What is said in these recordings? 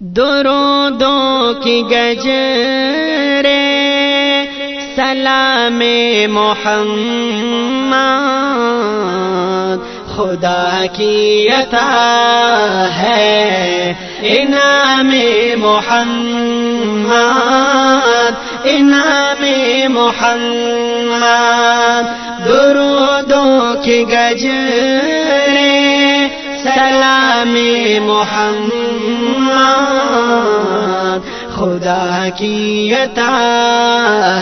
درودوں کی گجرے سلام محمد خدا کی عطا ہے انعام محمد انعام محمد درودوں کی گجرے سلام محمد خدا کی عطا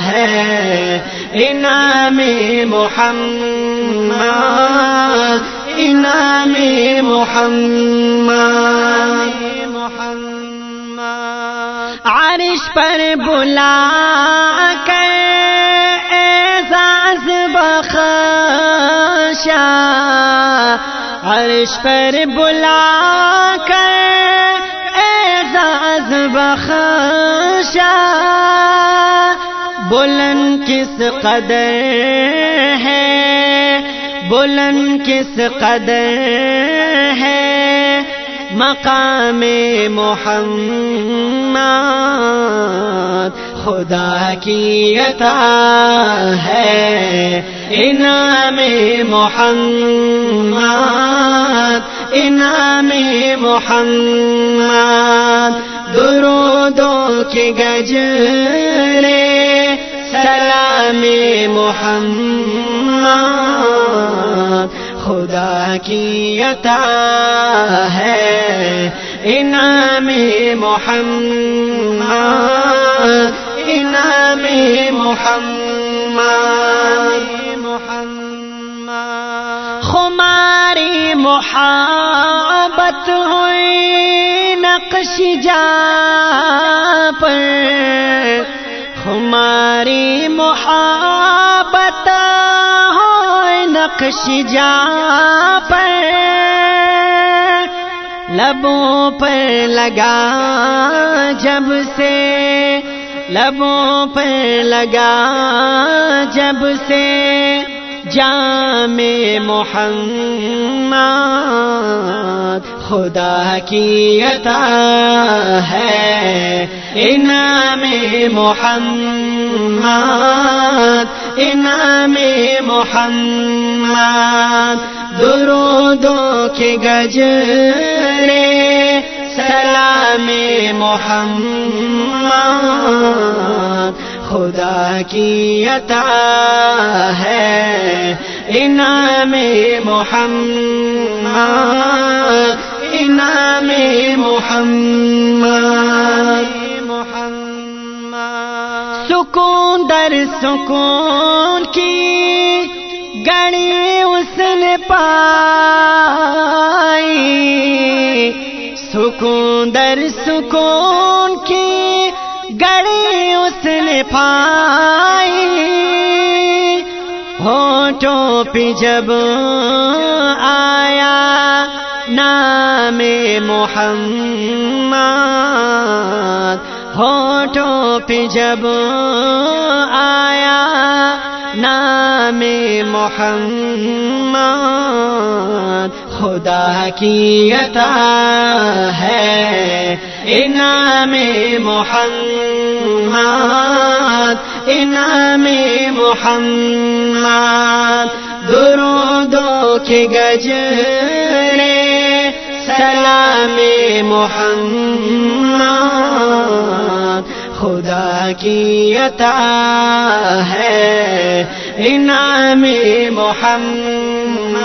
ہے انعام محمد انعام محمد عرش پر بلا کر اعزاز بخشا عرش پر بلا کر اعزاز بخشا بلند کس قدر ہے بلند کس قدر ہے مقام محمد خدا کی عطا ہے انعام محمد انعام محمد درودوں کے گجرے سلام محمد خدا کی عطا ہے انعام محمد انعام محمد ہماری محبت ہوئی نقش جا پر ہماری محبت ہوئی نقش جا پر لبوں پر لگا جب سے لبوں پر لگا جب سے جام محمد خدا کی عطا ہے انعام محمد انعام محمد درودوں کے گجرے سلام محمد خدا کی عطا ہے انعام محمد انعام محمد سکون در سکون کی گڑی اس نے پائی سکون در سکون کی گڑی اس نے پائی ہونٹوں پہ جب آیا نام محمد ہونٹوں پہ جب آیا نام محمد خدا کی عطا ہے انعام محمد انعام محمد درودوں کے گجرے سلام محمد خدا کی عطا ہے انعام محمد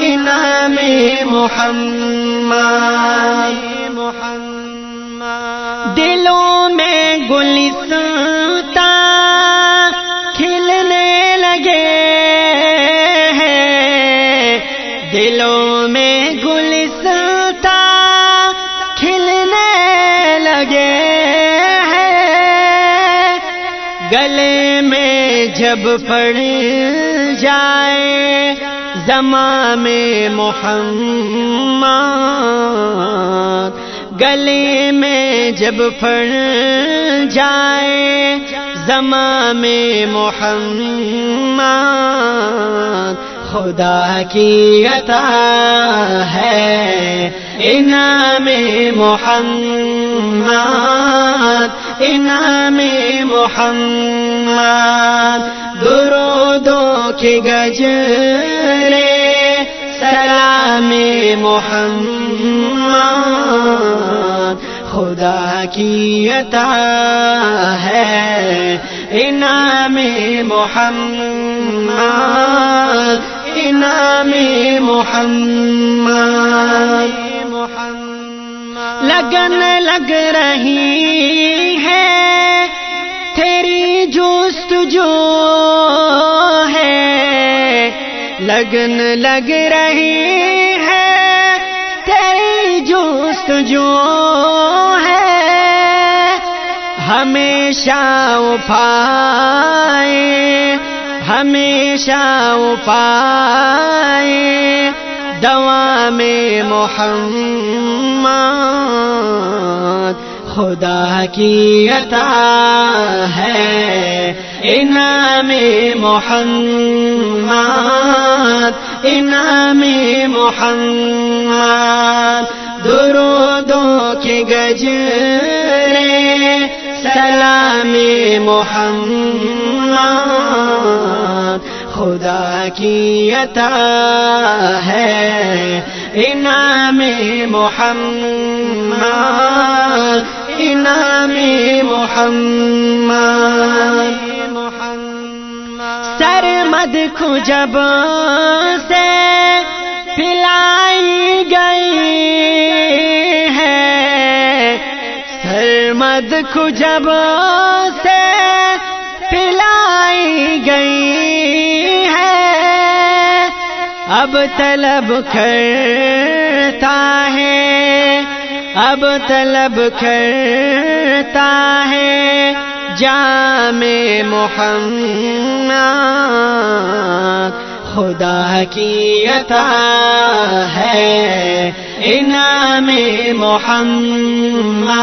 انعام محمد دلوں میں گلستاں کھلنے لگے ہیں دلوں میں گلستاں کھلنے لگے ہیں گلے میں جب پڑ جائے زمام محمد گلے میں جب پڑ جائے زمام محمد خدا کی عطا ہے انعام محمد انعام محمد درودوں کے گجرے سلام محمد خدا کی عطا ہے انعام محمد انعام محمد لگن لگ رہی ہے تیری جستجو ہے لگن لگ رہی ہے تیری جستجو ہے ہمیشہ پائے ہمیشہ پائے دوام محمد خدا کی عطا ہے انعام محمد انعام محمد درودوں کے گجرے سلام محمد خدا کی عطا ہے انعام محمد انعام محمد سرمد کو جب سے پلائی گئی ہے سرمد کو جب سے پلائی گئی ہے اب طلب کرتا ہے اب طلب کرتا ہے جام محمد خدا کی عطا ہے انعام محمد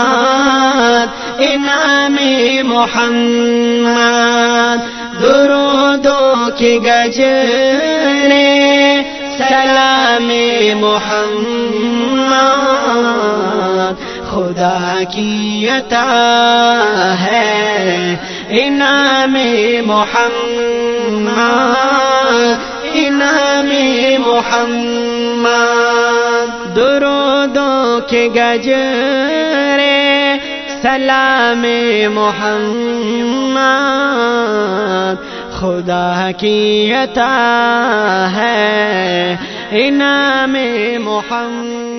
انعام محمد درودوں کے گجرے سلام محمد خدا کی عطا ہے انعام محمد انعام محمد درودوں کے گجرے سلام محمد خدا کی عطا ہے انعام محمد